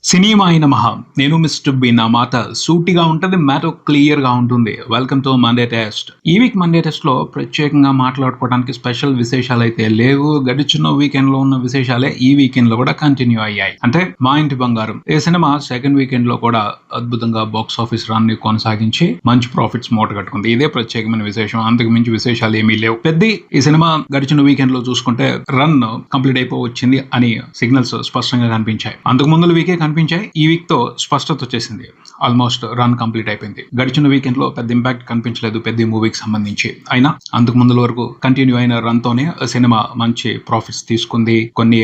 Cinema అయిన మహా నేను మిస్టర్ బి. నా మాట సూటిగా ఉంటుంది, మ్యాటర్ క్లియర్ గా ఉంటుంది. Welcome to Monday test. ఈ వీక్ మండే టెస్ట్ లో ప్రత్యేకంగా మాట్లాడుకోవడానికి స్పెషల్ విశేషాలు అయితే లేవు. గడిచిన వీకెండ్ లో ఉన్న విశేషాలే ఈ వీకెండ్ లో కూడా కంటిన్యూ అయ్యాయి. అంటే మా ఇంటి బంగారం ఈ సినిమా సెకండ్ వీకెండ్ లో కూడా అద్భుతంగా బాక్స్ ఆఫీస్ రన్ ని కొనసాగించి మంచి ప్రాఫిట్స్ మూట కట్టుకుంది. ఇదే ప్రత్యేకమైన విశేషం, అంతకు మించి విశేషాలు ఏమీ లేవు. పెద్ద ఈ సినిమా గడిచిన వీకెండ్ లో చూసుకుంటే రన్ కంప్లీట్ అయిపోవచ్చింది అని సిగ్నల్స్ స్పష్టంగా కనిపించాయి. అంతకు ముందు వీకే కనిపించాయి. ఈ వీక్ తో స్పష్టత వచ్చేసింది. ఆల్మోస్ట్ రన్ కంప్లీట్ అయిపోయింది. గడిచిన వీకెండ్ లో పెద్ద ఇంపాక్ట్ కనిపించలేదు పెద్ద మూవీకి సంబంధించి. అయినా అంతకు ముందు వరకు కంటిన్యూ అయిన రన్ తోనే సినిమా మంచి ప్రాఫిట్స్ తీసుకుంది. కొన్ని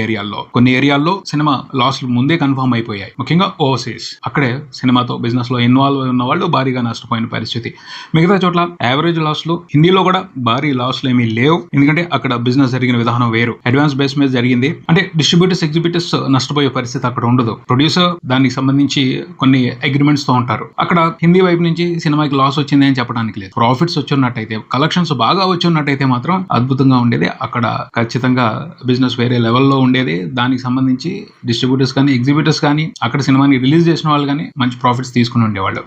ఏరియాల్లో సినిమా లాస్ ముందే కన్ఫర్మ్ అయిపోయాయి. ముఖ్యంగా ఓవర్సీస్, అక్కడే సినిమాతో బిజినెస్ లో ఇన్వాల్వ్ ఉన్న వాళ్ళు భారీగా నష్టపోయిన పరిస్థితి. మిగతా చోట్ల యావరేజ్ లాస్లు, హిందీలో కూడా భారీ లాస్లు ఏమీ లేవు. ఎందుకంటే అక్కడ బిజినెస్ జరిగిన విధానం వేరు, అడ్వాన్స్ బేస్ మీద జరిగింది. అంటే డిస్ట్రిబ్యూటర్స్, ఎగ్జిబిటర్స్ నష్టపోయే పరిస్థితి అక్కడ ఉండదు. ప్రొడ్యూసర్ దానికి సంబంధించి కొన్ని అగ్రిమెంట్స్ తో ఉంటారు. అక్కడ హిందీ వైపు నుంచి సినిమాకి లాస్ వచ్చింది అని చెప్పడానికి లేదు. ప్రాఫిట్స్ వచ్చినట్టయితే, కలెక్షన్స్ బాగా వచ్చినట్టయితే మాత్రం అద్భుతంగా ఉండేది. అక్కడ ఖచ్చితంగా బిజినెస్ వేరే లెవెల్లో ఉండేది. దానికి సంబంధించి డిస్ట్రిబ్యూటర్స్ కానీ, ఎగ్జిబిటర్స్ కానీ, అక్కడ సినిమాని రిలీజ్ చేసిన వాళ్ళు కానీ మంచి ప్రాఫిట్స్ తీసుకుని ఉండేవాళ్ళు.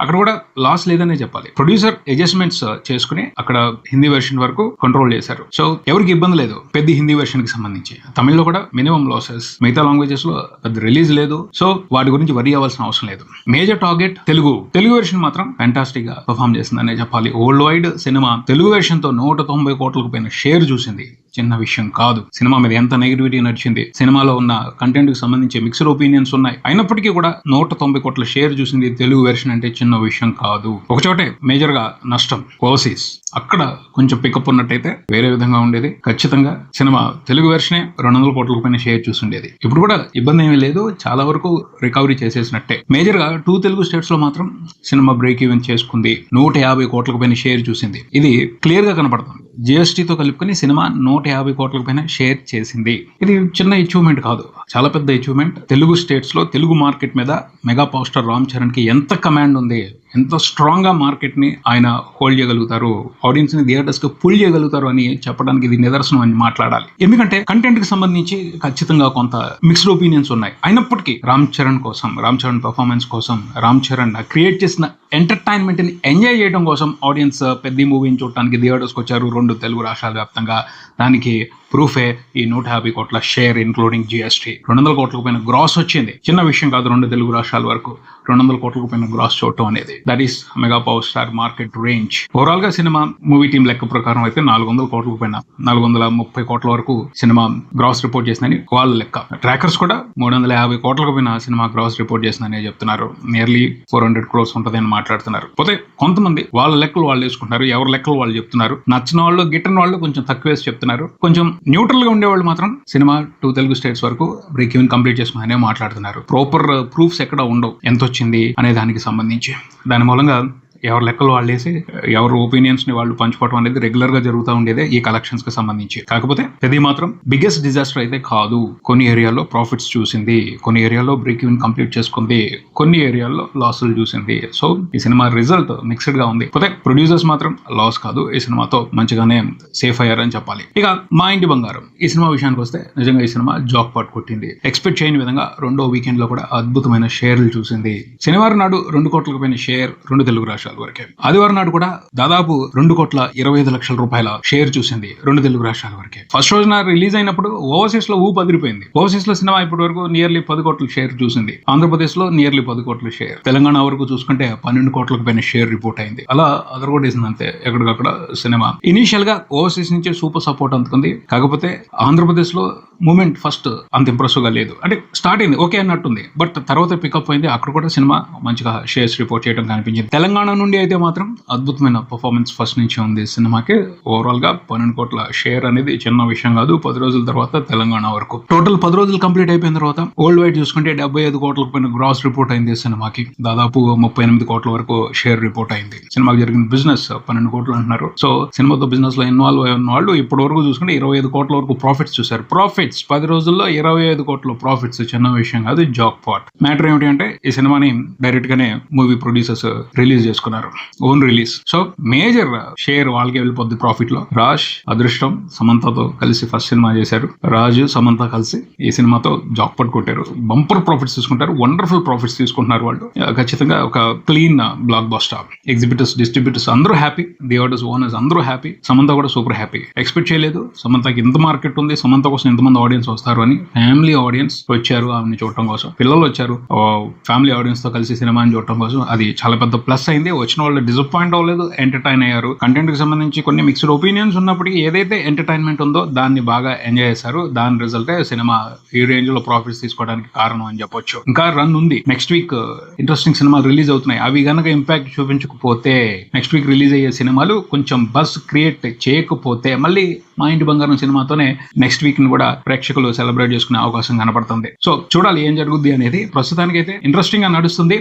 అక్కడ కూడా లాస్ లేదనే చెప్పాలి. ప్రొడ్యూసర్ అడ్జస్ట్మెంట్స్ చేసుకుని అక్కడ హిందీ వెర్షన్ వరకు కంట్రోల్ చేశారు. సో ఎవరికి ఇబ్బంది లేదు పెద్ద హిందీ వెర్షన్ కి సంబంధించి. తమిళ్లో కూడా మినిమం లాసెస్, మిగతా లాంగ్వేజెస్ లో పెద్ద రిలీజ్ లేదు. సో వాటి గురించి వరీ అవ్వాల్సిన అవసరం లేదు. మేజర్ టార్గెట్ తెలుగు వెర్షన్ మాత్రం ఫ్యాంటాస్టిక్ గా పర్ఫామ్ చేసిందనే చెప్పాలి. World wide cinema Telugu version తో 190 కోట్లకు పైన షేర్ చూసింది. చిన్న విషయం కాదు. సినిమా మీద ఎంత నెగిటివిటీ నడిచింది, సినిమాలో ఉన్న కంటెంట్ కి సంబంధించి మిక్స్డ్ ఒపీనియన్స్ ఉన్నాయి. అయినప్పటికీ కూడా 190 కోట్ల షేర్ చూసింది తెలుగు వెర్షన్ అంటే చిన్న విషయం కాదు. ఒకచోటే మేజర్ గా నష్టం ఓవర్సీస్. అక్కడ కొంచెం పికప్ ఉన్నట్టయితే వేరే విధంగా ఉండేది. ఖచ్చితంగా సినిమా తెలుగు వెర్షనే 200 కోట్లకు పైన షేర్ చూసిండేది. ఇప్పుడు కూడా ఇబ్బంది ఏమీ లేదు, చాలా వరకు రికవరీ చేసేసినట్టే. మేజర్ గా 2 తెలుగు స్టేట్స్ లో మాత్రం సినిమా బ్రేక్ ఈవెన్ చేసుకుంది. 150 కోట్లకు పైన షేర్ చూసింది. ఇది క్లియర్ గా కనపడుతుంది. జిఎస్టీతో కలుపుకొని సినిమా 150 కోట్లకు పైన షేర్ చేసింది. ఇది చిన్న అచీవ్మెంట్ కాదు, చాలా పెద్ద అచీవ్మెంట్. తెలుగు స్టేట్స్ లో తెలుగు మార్కెట్ మీద mega power star Ram Charan కి ఎంత కమాండ్ ఉంది, ఎంత స్ట్రాంగ్ గా మార్కెట్ ని ఆయన హోల్డ్ చేయగలుగుతారు, ఆడియన్స్ ని థియేటర్స్ కి పుల్ చేయగలుగుతారు అని చెప్పడానికి ఇది నిదర్శనం అని మాట్లాడాలి. ఎందుకంటే కంటెంట్ కి సంబంధించి ఖచ్చితంగా కొంత మిక్స్డ్ ఒపీనియన్స్ ఉన్నాయి. అయినప్పటికీ రామ్ చరణ్ పర్ఫార్మెన్స్ కోసం, రామ్ చరణ్ క్రియేట్ చేసిన ఎంటర్టైన్మెంట్ ని ఎంజాయ్ చేయడం కోసం ఆడియన్స్ పెద్ద మూవీని చూడటానికి థియేటర్స్కి వచ్చారు 2 తెలుగు రాష్ట్రాల వ్యాప్తంగా. దానికి ప్రూఫే ఈ 150 కోట్ల షేర్ ఇంక్లూడింగ్ జిఎస్టీ. 200 కోట్లకు పైన గ్రాస్ వచ్చింది. చిన్న విషయం కాదు. 2 తెలుగు రాష్ట్రాల వరకు 200 కోట్లకు పైన గ్రాస్ చూడటం అనేది that is mega power star market range. Overall గా సినిమా మూవీ టీం లెక్క ప్రకారం అయితే 400 కోట్లకు పైన, 430 కోట్ల వరకు సినిమా గ్రాస్ రిపోర్ట్ చేసిందని వాళ్ళ లెక్క. ట్రాకర్స్ కూడా 350 కోట్లకు పైన సినిమా గ్రాస్ రిపోర్ట్ చేసిందని చెప్తున్నారు. నియర్లీ 400 క్రోర్స్ ఉంటుంది అని మాట్లాడుతున్నారు. పోతే కొంతమంది వాళ్ళ లెక్కలు వాళ్ళు వేసుకుంటారు, ఎవరి లెక్కలు వాళ్ళు చెప్తున్నారు. నచ్చిన వాళ్ళు, గిట్టని వాళ్ళు కొంచెం తక్కువ వేసి చెప్తున్నారు. కొంచెం న్యూట్రల్ గా ఉండేవాళ్ళు మాత్రం సినిమా 2 తెలుగు స్టేట్స్ వరకు బ్రేక్ ఈవెన్ కంప్లీట్ చేసుకుని మాట్లాడుతున్నారు. ప్రాపర్ ప్రూఫ్స్ ఎక్కడ ఉండవు ఎంత వచ్చింది అనే దానికి సంబంధించి. దాని మూలంగా ఎవరి లెక్కలు వాళ్ళు వేసి ఎవరి ఒపీనియన్స్ ని వాళ్ళు పంచుకోవడం అనేది రెగ్యులర్ గా జరుగుతూ ఉండేదే ఈ కలెక్షన్స్ కి సంబంధించి. కాకపోతే ఇది మాత్రం బిగ్గెస్ట్ డిజాస్టర్ అయితే కాదు. కొన్ని ఏరియాలో ప్రాఫిట్స్ చూసింది, కొన్ని ఏరియాలో బ్రేక్ ఈవెన్ కంప్లీట్ చేసుకుంది, కొన్ని ఏరియాల్లో లాసులు చూసింది. సో ఈ సినిమా రిజల్ట్ మిక్స్డ్ గా ఉంది. పోతే ప్రొడ్యూసర్స్ మాత్రం లాస్ కాదు, ఈ సినిమాతో మంచిగానే సేఫ్ అయ్యారని చెప్పాలి. ఇక మా ఇంటి బంగారం ఈ సినిమా విషయానికి వస్తే నిజంగా ఈ సినిమా జాక్ పాట్ కొట్టింది. ఎక్స్పెక్ట్ చేయని విధంగా 2వ వీకెండ్ లో కూడా అద్భుతమైన షేర్లు చూసింది. శనివారం నాడు 2 కోట్లకు పైన షేర్ 2 తెలుగు రాష్ట్రాలు వరకే. ఆదివారం నాడు కూడా దాదాపు 2,25 లక్షల రూపాయల షేర్ చూసింది 2 తెలుగు రాష్ట్రాల వరకే. ఫస్ట్ రోజున రిలీజ్ అయినప్పుడు ఓవర్సీస్ లో ఊపు అదిరిపోయింది. ఓవర్సీస్ లో సినిమా ఇప్పటి వరకు నియర్లీ 10 కోట్ల షేర్ చూసింది. ఆంధ్రప్రదేశ్ లో నియర్లీ 10 కోట్ల షేర్. తెలంగాణ వరకు చూసుకుంటే 12 కోట్లకు పైన షేర్ రిపోర్ట్ అయింది. అలా అదరగొట్టేసింది అంతే ఎక్కడికక్కడ సినిమా. ఇనీషియల్ గా ఓవర్సీస్ నుంచి సూపర్ సపోర్ట్ అందుకుంది. కాకపోతే ఆంధ్రప్రదేశ్ లో మూమెంట్ ఫస్ట్ అంత ఇంప్రెసివ్ గా లేదు. అంటే స్టార్ట్ అయింది ఓకే అన్నట్టుంది, బట్ తర్వాత పికప్ అయింది. అక్కడ కూడా సినిమా మంచిగా షేర్స్ రిపోర్ట్ చేయడం కనిపించింది. తెలంగాణ నుండి అయితే మాత్రం అద్భుతమైన పర్ఫార్మెన్స్ ఫస్ట్ నుంచి ఉంది సినిమాకి. ఓవరాల్ గా 12 కోట్ల షేర్ అనేది చిన్న విషయం కాదు. 10 రోజుల తర్వాత తెలంగాణ వరకు టోటల్ 10 రోజులు కంప్లీట్ అయిపోయిన తర్వాత వరల్డ్ వైడ్ చూసుకుంటే 75 కోట్లకు పైన గ్రాస్ రిపోర్ట్ అయింది సినిమాకి. దాదాపు 38 కోట్ల వరకు షేర్ రిపోర్ట్ అయింది. సినిమాకి జరిగిన బిజినెస్ 12 కోట్లు అంటున్నారు. సో సినిమాతో బిజినెస్ లో ఇన్వాల్వ్ అయి ఉన్న వాళ్ళు ఇప్పటి వరకు చూసుకుంటే 25 కోట్ల వరకు ప్రాఫిట్స్ చూశారు. ప్రాఫిట్స్ ప్రాఫిట్స్ 10 రోజుల్లో 25 కోట్ల ప్రాఫిట్స్ చిన్న విషయం కాదు, జాక్ పాట్. మ్యాటర్ ఏమిటి అంటే ఈ సినిమాని డైరెక్ట్ గానే మూవీ ప్రొడ్యూసర్స్ రిలీజ్ చేసుకున్నారు, own release. So major share వాళ్ళకి వెళ్ళిపోద్ది ప్రాఫిట్ లో. రాజ్ అదృష్టం సమంతతో కలిసి ఫస్ట్ సినిమా చేశారు. రాజు సమంత కలిసి ఈ సినిమాతో జాక్ పాట్ కొట్టారు. బంపర్ ప్రాఫిట్స్ తీసుకుంటారు, వండర్ఫుల్ ప్రాఫిట్స్ తీసుకుంటున్నారు వాళ్ళు. ఖచ్చితంగా ఒక clean block buster. Exhibitors, distributors అందరూ హ్యాపీ, థియేటర్స్ ఓనర్స్ అందరూ హ్యాపీ, సమంత కూడా సూపర్ హ్యాపీ. ఎక్స్పెక్ట్ చేయలేదు సమంతకి ఇంత మార్కెట్ ఉంది, సమంత కోసం ఎంతమంది ఆడియన్స్ వస్తారు అని. ఫ్యామిలీ ఆడియన్స్ వచ్చారు ఆమెను చూడటం కోసం, పిల్లలు వచ్చారు ఫ్యామిలీ ఆడియన్స్ తో కలిసి సినిమాని చూడటం కోసం. అది చాలా పెద్ద ప్లస్ అయింది. వచ్చిన వాళ్ళు డిసప్పాయింట్ అవ్వలేదు, ఎంటర్టైన్ అయ్యారు. కంటెంట్ కి సంబంధించి కొన్ని మిక్స్డ్ ఒపీనియన్స్ ఉన్నప్పటికీ ఏదైతే ఎంటర్టైన్మెంట్ ఉందో దాన్ని బాగా ఎంజాయ్ చేశారు. దాని రిజల్టే సినిమా ఈ రేంజ్ లో ప్రాఫిట్స్ తీసుకోవడానికి కారణం అని చెప్పొచ్చు. ఇంకా రన్ ఉంది. నెక్స్ట్ వీక్ ఇంట్రెస్టింగ్ సినిమాలు రిలీజ్ అవుతున్నాయి. అవి గనక ఇంపాక్ట్ చూపించకపోతే, నెక్స్ట్ వీక్ రిలీజ్ అయ్యే సినిమాలు కొంచెం బస్ క్రియేట్ చేయకపోతే మళ్ళీ మా ఇంటి బంగారం సినిమాతోనే నెక్స్ట్ వీక్ ని కూడా ప్రేక్షకులు సెలబ్రేట్ చేసుకునే అవకాశం కనపడుతుంది. సో చూడాలి ఏం జరుగుద్ది అనేది. ప్రస్తుతానికి అయితే ఇంట్రెస్టింగ్ గా నడుస్తుంది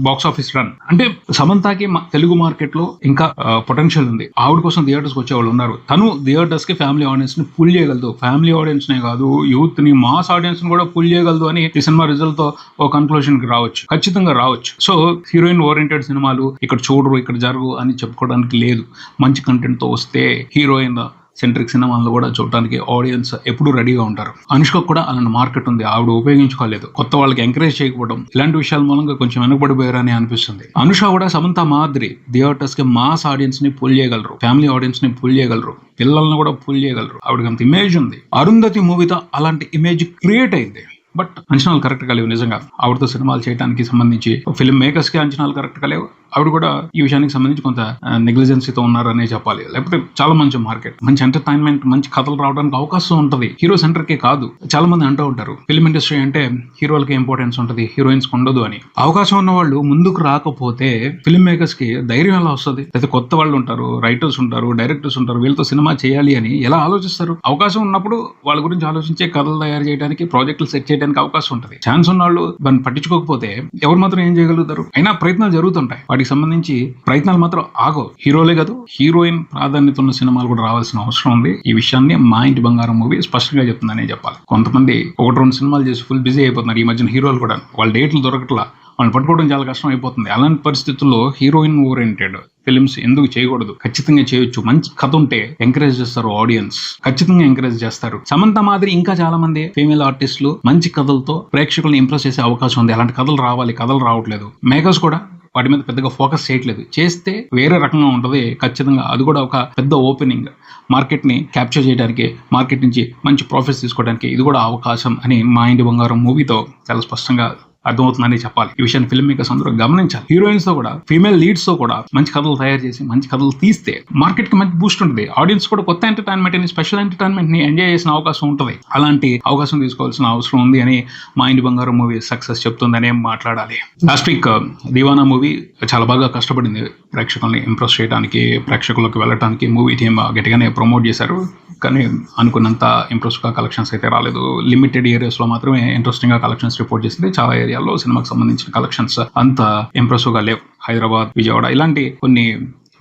బాక్స్ ఆఫీస్ రన్. అంటే సమంతకి తెలుగు మార్కెట్ లో ఇంకా పొటెన్షియల్ ఉంది. ఆవిడ కోసం థియేటర్స్ కి వచ్చే వాళ్ళు ఉన్నారు. తను థియేటర్స్ కి ఫ్యామిలీ ఆడియన్స్ ని పుల్ చేయగలదు. ఫ్యామిలీ ఆడియన్స్ నే కాదు, యూత్ ని, మాస్ ఆడియన్స్ ని కూడా పుల్ చేయగలదు అని ఈ సినిమా రిజల్ట్ తో ఓ కన్క్లూజన్ కి రావచ్చు, ఖచ్చితంగా రావచ్చు. సో హీరోయిన్ ఓరియంటెడ్ సినిమాలు ఇక్కడ చూడరు, ఇక్కడ జరుగు అని చెప్పుకోవడానికి లేదు. మంచి కంటెంట్ తో వస్తే హీరోయిన్ సెంట్రిక్ సినిమాల్లో కూడా చూడడానికి ఆడియన్స్ ఎప్పుడు రెడీగా ఉంటారు. అనుష్క కూడా అలాంటి మార్కెట్ ఉంది, ఆవిడ ఉపయోగించుకోలేదు. కొత్త వాళ్ళకి ఎంకరేజ్ చేయకపోవడం, ఇలాంటి విషయాల మూలంగా కొంచెం వెనకబడిపోయారని అనిపిస్తుంది. అనుష కూడా సమంత మాదిరి థియేటర్స్ కి మాస్ ఆడియన్స్ ని పుల్ చేయగలరు, ఫ్యామిలీ ఆడియన్స్ ని పుల్ చేయగలరు, పిల్లల్ని కూడా పుల్ చేయగలరు. ఆవిడకి అంత ఇమేజ్ ఉంది. అరుంధతి మూవీతో అలాంటి ఇమేజ్ క్రియేట్ అయింది. బట్ అంచనాలు కరెక్ట్ గా లేవు. నిజంగా ఆవిడతో సినిమాలు చేయడానికి సంబంధించి ఫిల్మ్ మేకర్స్ కి అంచనాలు కరెక్ట్ గా లేవు. ఆవిడ కూడా ఈ విషయానికి సంబంధించి కొంత నెగ్లిజెన్సీతో ఉన్నారనే చెప్పాలి. లేకపోతే చాలా మంచి మార్కెట్, మంచి ఎంటర్టైన్మెంట్, మంచి కథలు రావడానికి అవకాశం ఉంటుంది. హీరో సెంటర్కే కాదు. చాలా మంది అంటూ ఉంటారు ఫిల్మ్ ఇండస్ట్రీ అంటే హీరోలకి ఇంపార్టెన్స్ ఉంటుంది, హీరోయిన్స్ ఉండదు అని. అవకాశం ఉన్న వాళ్ళు ముందుకు రాకపోతే ఫిల్మ్ మేకర్స్ కి ధైర్యం ఎలా వస్తుంది? అయితే కొత్త వాళ్ళు ఉంటారు, రైటర్స్ ఉంటారు, డైరెక్టర్స్ ఉంటారు, వీళ్ళతో సినిమా చేయాలి అని ఎలా ఆలోచిస్తారు? అవకాశం ఉన్నప్పుడు వాళ్ళ గురించి ఆలోచించే కథలు తయారు చేయడానికి, ప్రాజెక్టులు సెట్ చేయడానికి అవకాశం ఉంటుంది. ఛాన్స్ ఉన్న వాళ్ళు దాన్ని పట్టించుకోకపోతే ఎవరు మాత్రం ఏం చేయగలుగుతారు? అయినా ప్రయత్నాలు జరుగుతుంటాయి. వాటికి సంబంధించి ప్రయత్నాలు మాత్రం ఆగవు. హీరోలే కాదు, హీరోయిన్ ప్రాధాన్యత ఉన్న సినిమాలు కూడా రావాల్సిన అవసరం ఉంది. ఈ విషయాన్ని మా ఇంటి బంగారం మూవీ స్పష్టంగా చెప్తుందనే చెప్పాలి. కొంతమంది 1-2 సినిమాలు చేసి ఫుల్ బిజీ అయిపోతున్నారు ఈ మధ్యన. హీరోలు కూడా వాళ్ళ డేట్లు దొరకట్లా, వాళ్ళని పట్టుకోవడం చాలా కష్టం అయిపోతుంది. అలాంటి పరిస్థితుల్లో హీరోయిన్ ఓరియంటెడ్ ఫిల్మ్స్ ఎందుకు చేయకూడదు? ఖచ్చితంగా చేయొచ్చు. మంచి కథ ఉంటే ఎంకరేజ్ చేస్తారు ఆడియన్స్, ఖచ్చితంగా ఎంకరేజ్ చేస్తారు. సమంత మాదిరి ఇంకా చాలా మంది ఫీమేల్ ఆర్టిస్టులు మంచి కథలతో ప్రేక్షకులను ఇంప్రెస్ చేసే అవకాశం ఉంది. అలాంటి కథలు రావాలి, కథలు రావట్లేదు. మేకర్స్ కూడా వాటి మీద పెద్దగా ఫోకస్ చేయట్లేదు. చేస్తే వేరే రకంగా ఉంటుంది ఖచ్చితంగా. అది కూడా ఒక పెద్ద ఓపెనింగ్, మార్కెట్ ని క్యాప్చర్ చేయడానికి, మార్కెట్ నుంచి మంచి ప్రాఫిట్స్ తీసుకోవడానికి ఇది కూడా అవకాశం అని మా ఇంటి బంగారం మూవీతో చాలా స్పష్టంగా అర్థమవుతుందని చెప్పాలి. ఈ విషయాన్ని ఫిల్మ్ మేకర్స్ అందరూ గమనించాలి. హీరోయిన్స్ తో కూడా, ఫీమేల్ లీడ్స్ తో కూడా మంచి కథలు తయారు చేసి మంచి కథలు తీస్తే మార్కెట్ కి మంచి బూస్ట్ ఉంటుంది. ఆడియన్స్ కూడా కొత్త ఎంటర్టైన్మెంట్ ని, స్పెషల్ ఎంటర్టైన్మెంట్ ని ఎంజాయ్ చేసిన అవకాశం ఉంటుంది. అలాంటి అవకాశం తీసుకోవాల్సిన అవసరం ఉంది అని మా ఇంటి బంగారం మూవీ సక్సెస్ చెప్తుందనే మాట్లాడాలి. లాస్ట్ వీక్ దీవానా మూవీ చాలా బాగా కష్టపడింది ప్రేక్షకుల్ని ఇంప్రెస్ చేయడానికి, ప్రేక్షకులకు వెళ్ళడానికి. మూవీ టీమ్ గట్టిగానే ప్రమోట్ చేశారు, కానీ అనుకున్నంత ఇంప్రెస్ గా కలెక్షన్స్ అయితే రాలేదు. లిమిటెడ్ ఏరియాస్ లో మాత్రమే ఇంట్రెస్టింగ్ గా కలెక్షన్స్ రిపోర్ట్ చేసింది. చాలా ఏరియాలో సినిమాకి సంబంధించిన కలెక్షన్స్ అంత ఇంప్రెసివ్ గా లేవు. హైదరాబాద్, విజయవాడ ఇలాంటి కొన్ని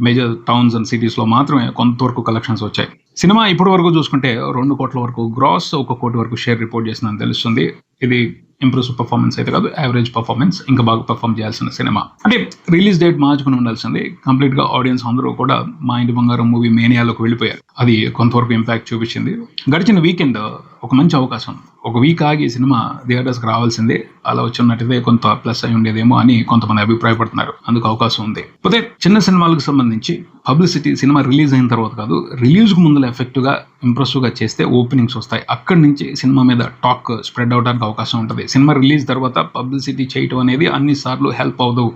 మేజర్ టౌన్స్ అండ్ సిటీస్ లో మాత్రమే కొంతవరకు కలెక్షన్స్ వచ్చాయి. సినిమా ఇప్పటి వరకు చూసుకుంటే 2 కోట్ల వరకు గ్రాస్, 1 కోటి వరకు షేర్ రిపోర్ట్ చేసిందని తెలుస్తుంది. ఇది ఇంప్రెసివ్ పర్ఫార్మెన్స్ అయితే కాదు, యావరేజ్ పర్ఫార్మెన్స్. ఇంకా బాగా పర్ఫార్మ్ చేయాల్సిన సినిమా. అంటే రిలీజ్ డేట్ మార్చుకుని ఉండాల్సింది. కంప్లీట్ గా ఆడియన్స్ అందరూ కూడా మా ఇంటి బంగారం మూవీ మేనియాలోకి వెళ్ళిపోయారు. అది కొంతవరకు ఇంపాక్ట్ చూపించింది. గడిచిన వీకెండ్ ఒక మంచి అవకాశం. ఒక వీక్ ఆగి సినిమా థియేటర్స్కి రావాల్సిందే. అలా వచ్చినట్టయితే కొంత ప్లస్ అయి ఉండేదేమో అని కొంతమంది అభిప్రాయపడుతున్నారు. అందుకు అవకాశం ఉంది. పోతే చిన్న సినిమాలకు సంబంధించి పబ్లిసిటీ సినిమా రిలీజ్ అయిన తర్వాత కాదు, రిలీజ్ కు ముందు ఎఫెక్టివ్ గా, ఇంప్రెసివ్ గా చేస్తే ఓపెనింగ్స్ వస్తాయి. అక్కడి నుంచి సినిమా మీద టాక్ స్ప్రెడ్ అవడానికి అవకాశం ఉంటుంది. సినిమా రిలీజ్ తర్వాత పబ్లిసిటీ చేయటం అనేది అన్నిసార్లు హెల్ప్ అవ్వదు.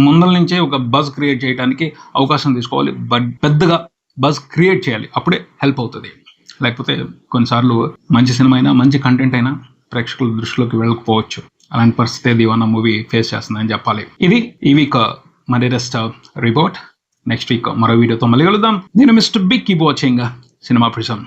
ముందల నుంచే ఒక బజ్ క్రియేట్ చేయడానికి అవకాశం తీసుకోవాలి. బట్ పెద్దగా బజ్ క్రియేట్ చేయాలి, అప్పుడే హెల్ప్ అవుతుంది. లేకపోతే కొన్నిసార్లు మంచి సినిమా అయినా, మంచి కంటెంట్ అయినా ప్రేక్షకుల దృష్టిలోకి వెళ్ళకపోవచ్చు. అలాంటి పరిస్థితి దీవానా మూవీ ఫేస్ చేస్తుందని చెప్పాలి. ఇది ఈ వీక్ మన లేటెస్ట్ రిపోర్ట్. నెక్స్ట్ వీక్ మరో వీడియోతో మళ్ళీ కలుద్దాం. నేను mister Big. Keep watching Cinema prism.